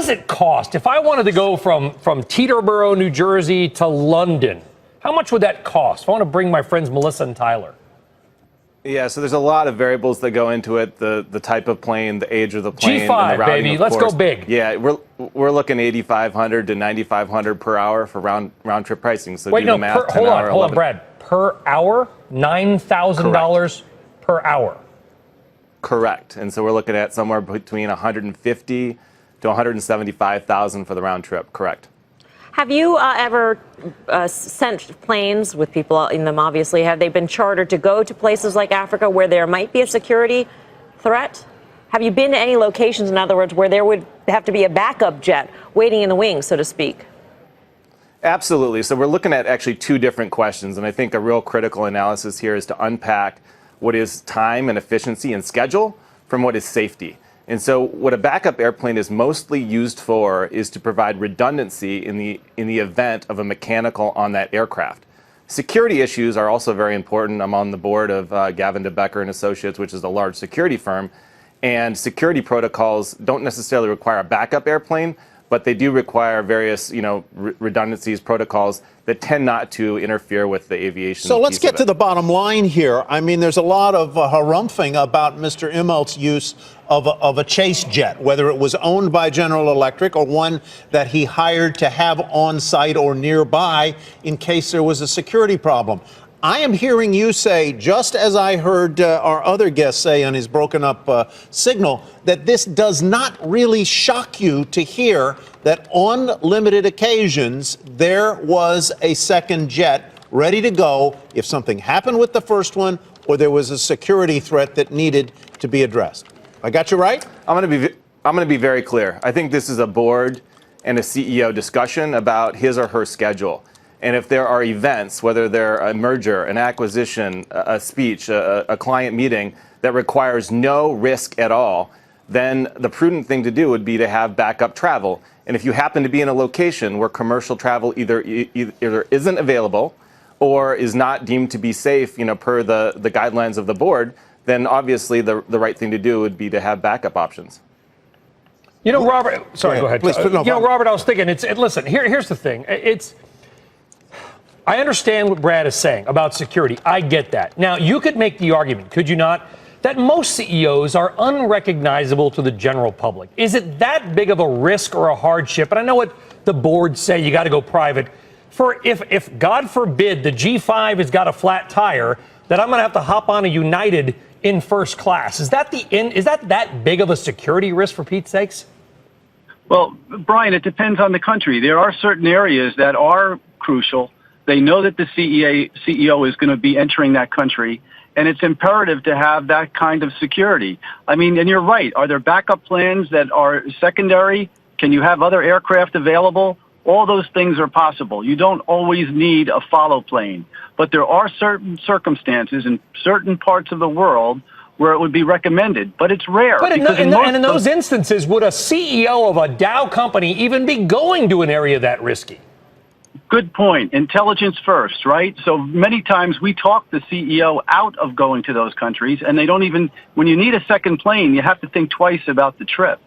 does it cost? If I wanted to go from Teterboro, New Jersey to London, how much would that cost? If I want to bring my friends Melissa and Tyler. Yeah, so there's a lot of variables that go into it. The type of plane, the age of the plane, G5, and the routing, baby. of Let's course. go big. Yeah, we're looking 8,500 to 9,500 per hour for round trip pricing. So wait, do no, the math. hold on, Brad. Per hour, $9,000 per hour. Correct. And so we're looking at somewhere between 150 to 175,000 for the round trip. Correct. Have you ever sent planes with people in them, obviously? Have they been chartered to go to places like Africa where there might be a security threat? Have you been to any locations, in other words, where there would have to be a backup jet waiting in the wings, so to speak? Absolutely. So we're looking at actually two different questions. And I think a real critical analysis here is to unpack what is time and efficiency and schedule from what is safety. And so what a backup airplane is mostly used for is to provide redundancy in the event of a mechanical on that aircraft. Security issues are also very important. I'm on the board of Gavin DeBecker and Associates, which is a large security firm. And security protocols don't necessarily require a backup airplane, but they do require various, redundancies, protocols that tend not to interfere with the aviation. So let's get to the bottom line here. I mean, there's a lot of harumphing about Mr. Immelt's use of a chase jet, whether it was owned by General Electric or one that he hired to have on site or nearby in case there was a security problem. I am hearing you say, just as I heard our other guest say on his broken up signal, that this does not really shock you to hear that on limited occasions there was a second jet ready to go if something happened with the first one or there was a security threat that needed to be addressed. I got you right? I'm going to be very clear. I think this is a board and a CEO discussion about his or her schedule. And if there are events, whether they're a merger, an acquisition, a speech, a client meeting that requires no risk at all, then the prudent thing to do would be to have backup travel. And if you happen to be in a location where commercial travel either isn't available or is not deemed to be safe, per the guidelines of the board, then obviously the right thing to do would be to have backup options. Robert, sorry, go ahead. Please, Robert, I was thinking, listen, here's the thing. I understand what Brad is saying about security. I get that. Now, you could make the argument, could you not, that most CEOs are unrecognizable to the general public. Is it that big of a risk or a hardship? And I know what the boards say, you got to go private. For if God forbid the G5 has got a flat tire, that I'm going to have to hop on a United in first class. Is that that big of a security risk, for Pete's sakes? Well, Brian, it depends on the country. There are certain areas that are crucial. They know that the CEO is going to be entering that country, and it's imperative to have that kind of security. I mean, and you're right. Are there backup plans that are secondary? Can you have other aircraft available? All those things are possible. You don't always need a follow plane, but there are certain circumstances in certain parts of the world where it would be recommended, but it's rare. But in those instances, would a CEO of a Dow company even be going to an area that risky? Good point. Intelligence first, right? So many times we talk the CEO out of going to those countries, and they don't even, when you need a second plane, you have to think twice about the trip.